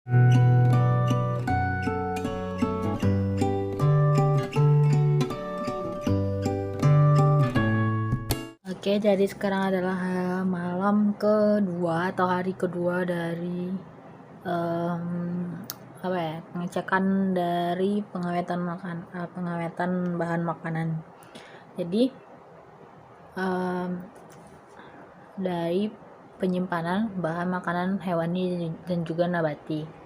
Oke, jadi sekarang adalah malam kedua atau hari kedua dari pengecekan dari pengawetan bahan makanan. Jadi dari penyimpanan bahan makanan hewani dan juga nabati.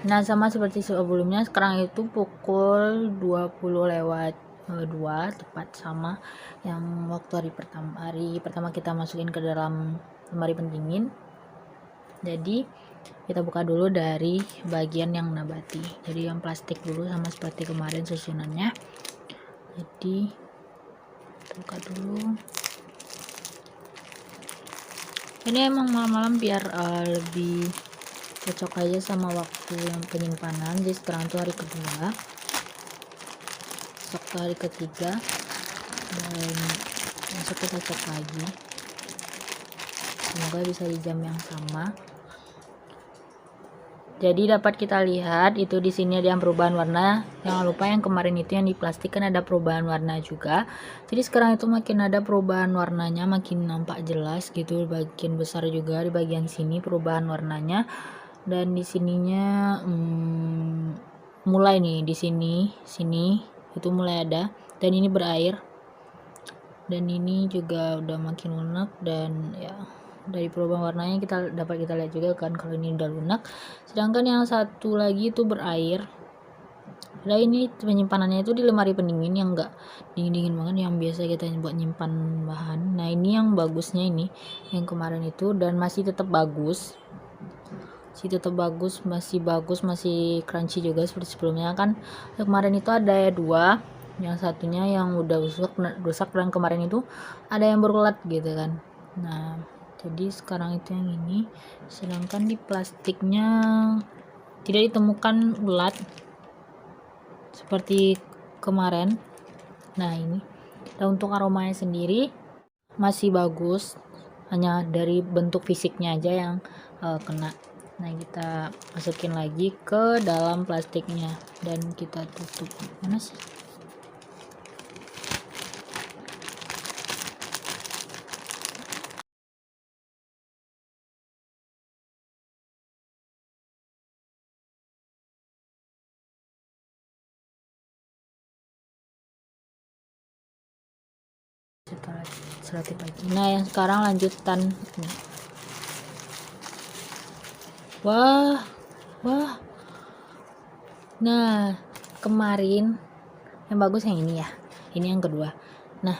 Nah, sama seperti sebelumnya, sekarang itu pukul 20 lewat 2, tepat sama yang waktu hari pertama kita masukin ke dalam lemari pendingin. Jadi kita buka dulu dari bagian yang nabati, jadi yang plastik dulu sama seperti kemarin susunannya. Jadi kita buka dulu. Ini emang malam-malam biar lebih cocok aja sama waktu yang penyimpanan. Jadi sekarang itu hari kedua, besok hari ketiga, dan besok kita cek lagi. Semoga bisa di jam yang sama. Jadi dapat kita lihat itu di sini ada yang perubahan warna. Jangan lupa yang kemarin itu yang di plastik kan ada perubahan warna juga. Jadi sekarang itu makin ada perubahan warnanya, makin nampak jelas gitu. Bagian besar juga di bagian sini perubahan warnanya. Dan di sininya mulai nih di sini itu mulai ada, dan ini berair. Dan ini juga udah makin lunak, dan ya dari perubahan warnanya dapat kita lihat juga kan kalau ini udah lunak. Sedangkan yang satu lagi itu berair. Nah, ini penyimpanannya itu di lemari pendingin yang enggak dingin-dingin banget, yang biasa kita buat nyimpan bahan. Nah, ini yang bagusnya ini yang kemarin itu, dan masih tetap bagus. Masih crunchy juga seperti sebelumnya kan. Kemarin itu ada dua, yang satunya yang udah rusak dan kemarin itu ada yang berulat gitu kan. Nah, jadi sekarang itu yang ini, sedangkan di plastiknya tidak ditemukan ulat seperti kemarin. Nah, ini dan untuk aromanya sendiri masih bagus, hanya dari bentuk fisiknya aja yang kena. Nah, kita masukin lagi ke dalam plastiknya dan kita tutup. Mana sih? Selotip lagi. Nah, yang sekarang lanjutan. Wah. Nah, kemarin yang bagus yang ini ya. Ini yang kedua. Nah,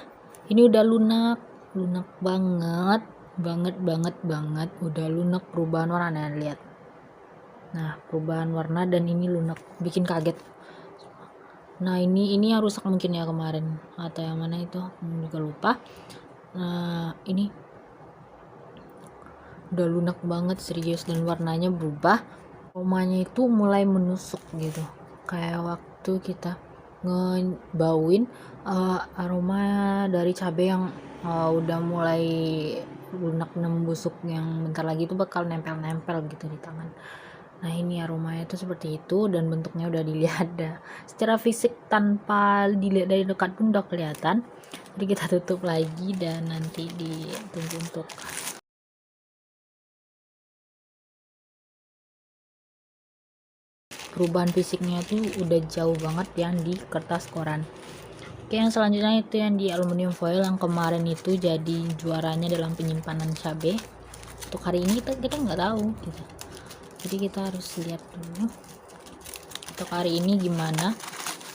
ini udah lunak banget. Udah lunak, perubahan warna. Nah, lihat. Nah, perubahan warna dan ini lunak, bikin kaget. Nah, ini yang rusak mungkin ya kemarin, atau yang mana itu juga lupa. Nah, ini udah lunak banget serius, dan warnanya berubah. Aromanya itu mulai menusuk gitu, kayak waktu kita ngebauin aroma dari cabai yang udah mulai lunak dan busuk, yang bentar lagi itu bakal nempel gitu di tangan. Nah, ini aromanya itu seperti itu, dan bentuknya udah dilihat secara fisik, tanpa dilihat dari dekat pun udah kelihatan. Jadi kita tutup lagi dan nanti ditunggu untuk perubahan fisiknya itu udah jauh banget yang di kertas koran. Oke, yang selanjutnya itu yang di aluminium foil, yang kemarin itu jadi juaranya dalam penyimpanan cabai. Untuk hari ini kita nggak tahu gitu. Jadi kita harus lihat dulu untuk hari ini gimana,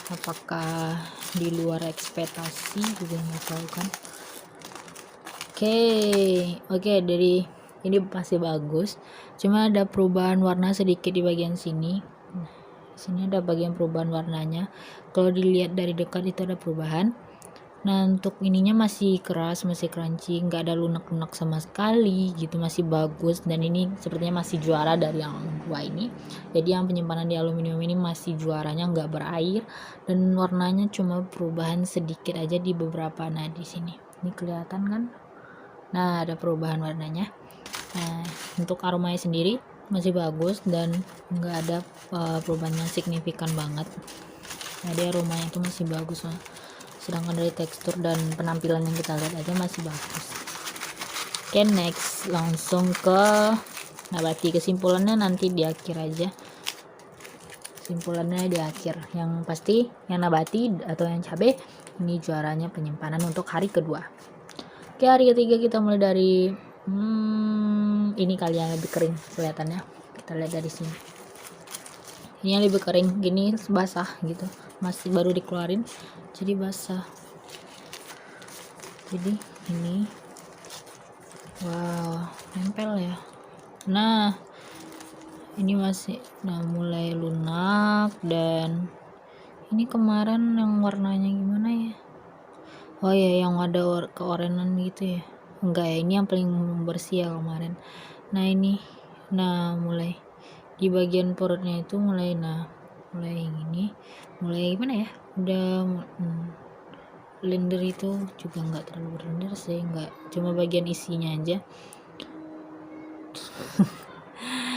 apakah di luar ekspektasi juga nggak tahu kan. Oke, dari ini pasti bagus, cuma ada perubahan warna sedikit di bagian sini. Di sini ada bagian perubahan warnanya, kalau dilihat dari dekat itu ada perubahan. Nah, untuk ininya masih keras, masih crunchy, nggak ada lunak-lunak sama sekali gitu, masih bagus. Dan ini sepertinya masih juara dari yang dua ini. Jadi yang penyimpanan di aluminium ini masih juaranya, nggak berair, dan warnanya cuma perubahan sedikit aja di beberapa. Nah, di sini ini kelihatan kan. Nah, ada perubahan warnanya. Nah, untuk aromanya sendiri masih bagus dan nggak ada perubahan yang signifikan banget. Jadi aromanya itu masih bagus lah. Sedangkan dari tekstur dan penampilan yang kita lihat aja masih bagus. Oke, next langsung ke nabati. Kesimpulannya nanti di akhir aja. Kesimpulannya di akhir. Yang pasti yang nabati atau yang cabai ini juaranya penyimpanan untuk hari kedua. Oke, hari ketiga kita mulai dari ini kali yang lebih kering kelihatannya. Kita lihat dari sini. Ini yang lebih kering, gini basah gitu. Masih baru dikeluarin, jadi basah. Jadi ini, wow, nempel ya. Nah, ini masih mulai lunak dan ini kemarin yang warnanya gimana ya? Oh ya, yang ada keorenan gitu ya. Enggak ya, ini yang paling bersih ya kemarin. Nah ini, mulai di bagian perutnya itu mulai ini, mulai gimana ya? Udah blender itu juga nggak terlalu blender sih, nggak, cuma bagian isinya aja.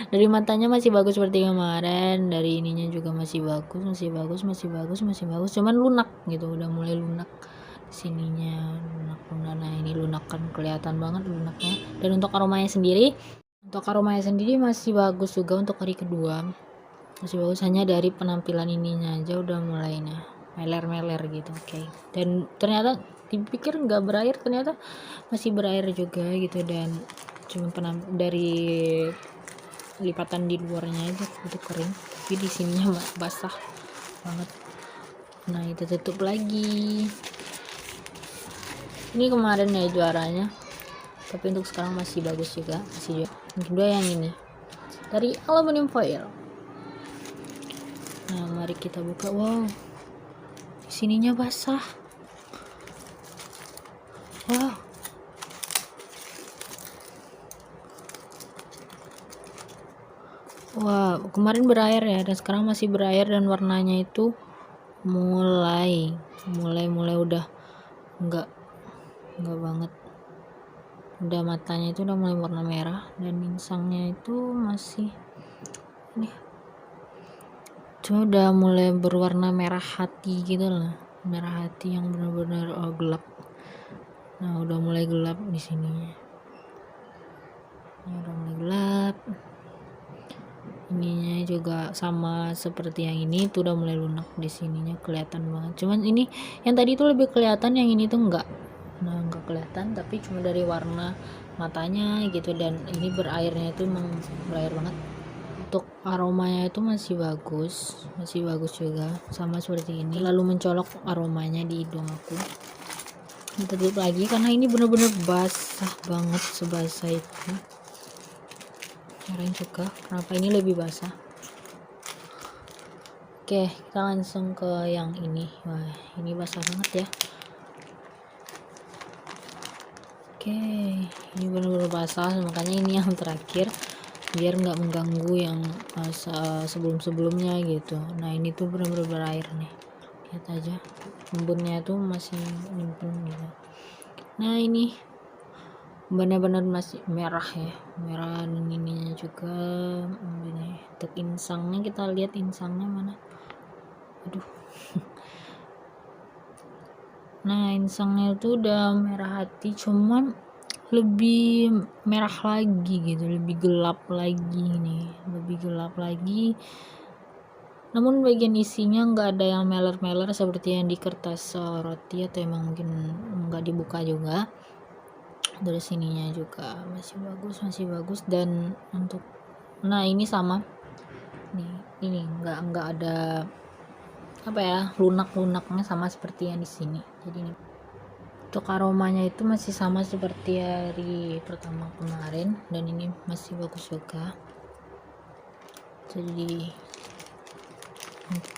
Dari matanya masih bagus seperti kemarin, dari ininya juga masih bagus, cuman lunak gitu, udah mulai lunak sininya, lunak. Nah ini lunak kan, kelihatan banget lunaknya. Dan untuk aromanya sendiri masih bagus juga untuk hari kedua, masih bagus. Hanya dari penampilan ininya aja udah mulai meler gitu. Oke. Dan ternyata dipikir nggak berair, ternyata masih berair juga gitu. Dan cuma dari lipatan di luarnya aja itu kering, tapi di sininya basah banget. Nah itu tutup lagi. Ini kemarin ya juaranya, tapi untuk sekarang masih bagus juga, masih juga. Yang kedua yang ini dari aluminium foil. Nah mari kita buka. Wow, sininya basah. Wow, wah, kemarin berair ya, dan sekarang masih berair, dan warnanya itu mulai udah enggak banget. Udah matanya itu udah mulai warna merah, dan insangnya itu masih ini, cuma udah mulai berwarna merah hati gitu lah, merah hati yang benar-benar gelap. Nah udah mulai gelap di sininya. Ini udah mulai gelap. Ininya juga sama seperti yang ini tuh, udah mulai lunak di sininya, kelihatan banget. Cuman ini yang tadi itu lebih kelihatan, yang ini tuh enggak kelihatan, tapi cuma dari warna matanya gitu. Dan ini berairnya itu emang berair banget. Untuk aromanya itu masih bagus juga, sama seperti ini. Lalu mencolok aromanya di hidung aku. Kita tutup lagi karena ini bener-bener basah banget, sebasah itu. Keren juga, kenapa ini lebih basah. Oke, kita langsung ke yang ini. Wah, ini basah banget ya. Oke, ini benar-benar basah, makanya ini yang terakhir biar nggak mengganggu yang sebelum-sebelumnya gitu. Nah ini tuh benar-benar berair nih, lihat aja embunnya tuh masih nyimpen gitu. Nah ini benar-benar masih merah ya, merah. Dan ininya juga ini. Untuk insangnya, kita lihat insangnya mana, aduh. Nah insangnya itu udah merah hati, cuman lebih merah lagi gitu, lebih gelap lagi nih, namun bagian isinya nggak ada yang meler-meler seperti yang di kertas roti, atau emang mungkin nggak dibuka juga. Dari sininya juga masih bagus. Dan untuk ini sama nih, ini nggak ada apa ya, lunak-lunaknya, sama seperti yang di sini. Jadi ini untuk aromanya itu masih sama seperti hari pertama kemarin, dan ini masih bagus juga. Jadi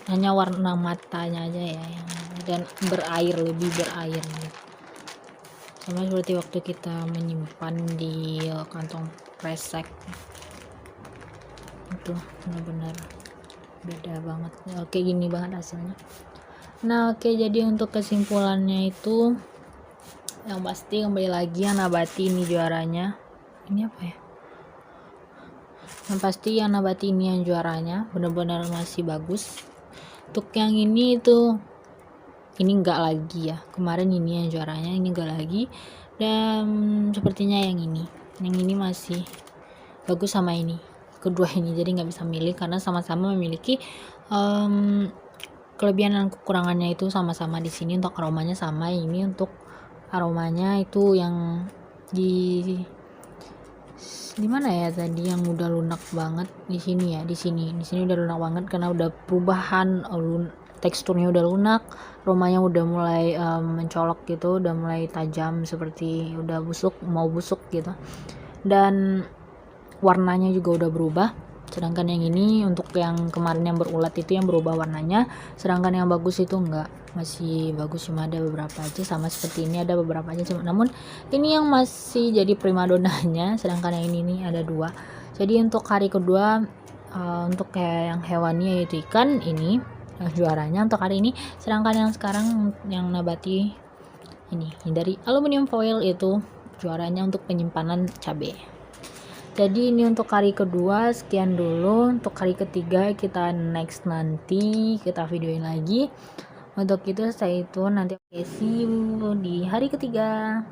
hanya warna matanya aja ya yang, dan lebih berair gitu. Sama seperti waktu kita menyimpan di kantong kresek, itu benar-benar beda banget. Oke, gini banget hasilnya. Nah oke, jadi untuk kesimpulannya itu yang pasti kembali lagi yang nabati ini juaranya. Ini apa ya? Yang pasti yang nabati ini yang juaranya, benar-benar masih bagus. Untuk yang ini tuh, ini enggak lagi ya, kemarin ini yang juaranya, ini enggak lagi. Dan sepertinya yang ini masih bagus sama ini, kedua ini. Jadi nggak bisa milih karena sama-sama memiliki kelebihan dan kekurangannya itu sama-sama di sini. Untuk aromanya sama, ini untuk aromanya itu yang di mana ya tadi yang udah lunak banget di sini ya, di sini udah lunak banget karena udah perubahan teksturnya udah lunak, aromanya udah mulai mencolok gitu, udah mulai tajam seperti udah mau busuk gitu, dan warnanya juga udah berubah. Sedangkan yang ini, untuk yang kemarin yang berulat itu yang berubah warnanya, sedangkan yang bagus itu enggak, masih bagus, cuma ada beberapa aja. Sama seperti ini ada beberapa aja, cuma namun ini yang masih jadi primadonanya, sedangkan yang ini nih ada dua. Jadi untuk hari kedua untuk kayak yang hewani yaitu ikan, ini juaranya untuk hari ini. Sedangkan yang sekarang yang nabati ini dari aluminium foil itu juaranya untuk penyimpanan cabai. Jadi ini untuk hari kedua sekian dulu. Untuk hari ketiga kita next, nanti kita videoin lagi. Untuk itu stay tune, nanti see you di hari ketiga.